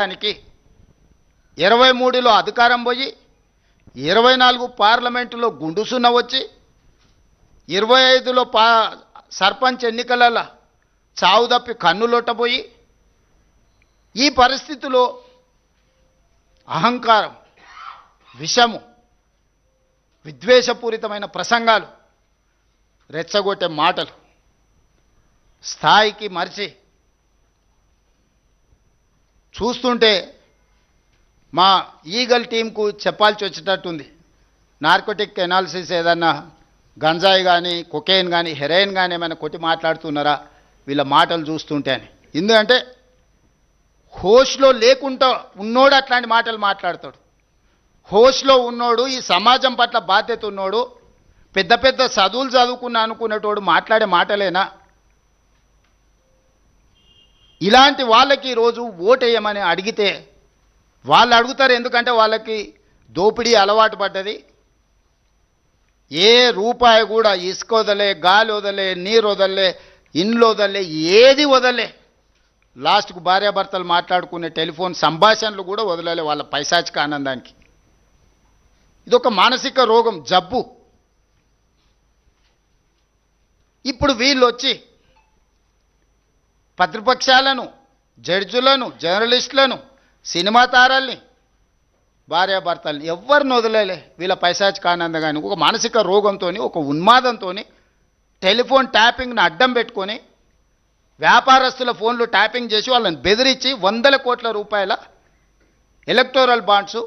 దానికి 23లో అధికారం పోయి 24 పార్లమెంటులో గుండుసున్న వచ్చి 25లో సర్పంచ్ ఎన్నికలలో చావు తప్పి కన్నులొట్టబోయి ఈ పరిస్థితిలో అహంకారం, విషము, విద్వేషపూరితమైన ప్రసంగాలు, రెచ్చగొట్టే మాటలు స్థాయికి మరిచి చూస్తుంటే మా ఈగల్ టీంకు చెప్పాల్సి వచ్చేటట్టుంది. నార్కోటిక్ ఎనాలిసిస్ ఏదన్నా గంజాయి కానీ, కొకైన్ కానీ, హెరాయిన్ కానీ ఏమైనా కొట్టి మాట్లాడుతున్నారా వీళ్ళ మాటలు చూస్తుంటే అని. ఎందుకంటే హోష్లో లేకుండా ఉన్నోడు అట్లాంటి మాటలు మాట్లాడతాడు. హోష్లో ఉన్నోడు, ఈ సమాజం పట్ల బాధ్యత ఉన్నోడు, పెద్ద పెద్ద చదువులు చదువుకున్నా అనుకునేటోడు మాట్లాడే మాటలేనా? ఇలాంటి వాళ్ళకి ఈరోజు ఓటేయమని అడిగితే వాళ్ళు అడుగుతారు. ఎందుకంటే వాళ్ళకి దోపిడీ అలవాటు పడ్డది. ఏ రూపాయి కూడా ఇసుక వదలే, గాలి వదలే, నీరు వదలే, ఇండ్లు వదలే, ఏది వదలే. లాస్ట్కు భార్యాభర్తలు మాట్లాడుకునే టెలిఫోన్ సంభాషణలు కూడా వదలలే వాళ్ళ పైశాచిక ఆనందానికి. ఇదొక మానసిక రోగం, జబ్బు. ఇప్పుడు వీళ్ళు వచ్చి ప్రతిపక్షాలను, జడ్జులను, జర్నలిస్టులను, సినిమా తారల్ని, భార్యాభర్తల్ని ఎవరిని వదిలేలే వీళ్ళ పైశాచిక ఆనందంగాని. ఒక మానసిక రోగంతో, ఒక ఉన్మాదంతో టెలిఫోన్ ట్యాపింగ్ను అడ్డం పెట్టుకొని వ్యాపారస్తుల ఫోన్లు ట్యాపింగ్ చేసి వాళ్ళని బెదిరించి 100 కోట్ల రూపాయల ఎలక్టోరల్ బాండ్స్,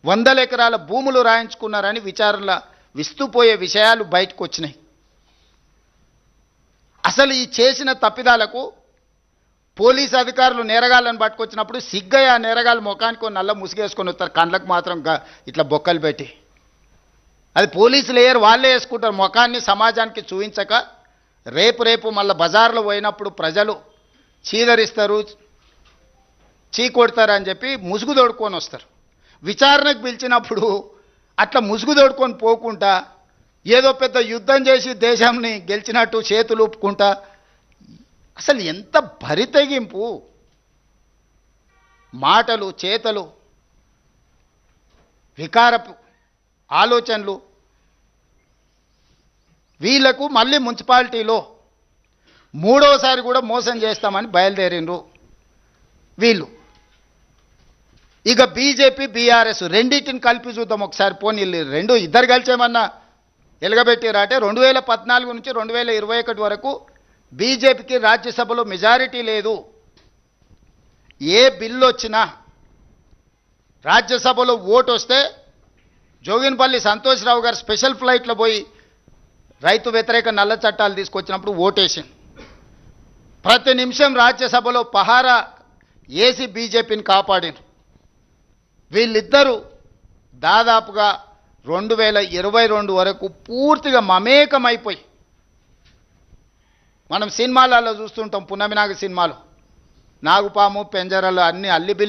100 ఎకరాల భూములు రాయించుకున్నారని విచారణల విస్తుపోయే విషయాలు బయటకు వచ్చినాయి. అసలు ఈ చేసిన తప్పిదాలకు పోలీసు అధికారులు నేరగాళ్ళని పట్టుకొచ్చినప్పుడు సిగ్గయ్య ఆ నేరగాళ్ళ ముఖానికి నల్ల ముసుగేసుకొని వస్తారు, కళ్ళకు మాత్రం ఇట్లా బొక్కలు పెట్టి. అది పోలీసులు వేయరు, వాళ్ళే వేసుకుంటారు. ముఖాన్ని సమాజానికి చూపించక రేపు మళ్ళీ బజార్లో పోయినప్పుడు ప్రజలు చీదరిస్తారు, చీకొడతారు అని చెప్పి ముసుగు తోడుకొని వస్తారు. విచారణకు పిలిచినప్పుడు అట్లా ముసుగు తోడుకొని పోకుండా ఏదో పెద్ద యుద్ధం చేసి దేశాన్ని గెలిచినట్టు చేతులు ఊపుకుంటా. అసలు ఎంత బరితెగింపు మాటలు, చేతలు, వికారపు ఆలోచనలు. వీళ్లకు మళ్ళీ మున్సిపాలిటీలో 3వసారి కూడా మోసం చేస్తామని బయలుదేరిండ్రు వీళ్ళు. ఇక బీజేపీ, బీఆర్ఎస్ రెండింటిని కలిపి చూద్దాం ఒకసారి. పోనీ ఇద్దరు కలిసేమన్నా ఎలగబెట్టిరాటే. 2014 నుంచి 2021 వరకు బీజేపీకి రాజ్యసభలో మెజారిటీ లేదు. ఏ బిల్లు వచ్చినా రాజ్యసభలో ఓటు వస్తే జోగిన్పల్లి సంతోష్రావు గారు స్పెషల్ ఫ్లైట్లో పోయి రైతు వ్యతిరేక నల్ల చట్టాలు తీసుకొచ్చినప్పుడు ఓటేసింది. ప్రతి నిమిషం రాజ్యసభలో పహారా ఏసీ బీజేపీని కాపాడిన వీళ్ళిద్దరూ దాదాపుగా 2022 వరకు పూర్తిగా మమేకమైపోయి, మనం సినిమాలలో చూస్తుంటాం, పున్నమి నాగ సినిమాలో నాగుపాము పెంజరాలు అన్ని అల్లిబిల్లి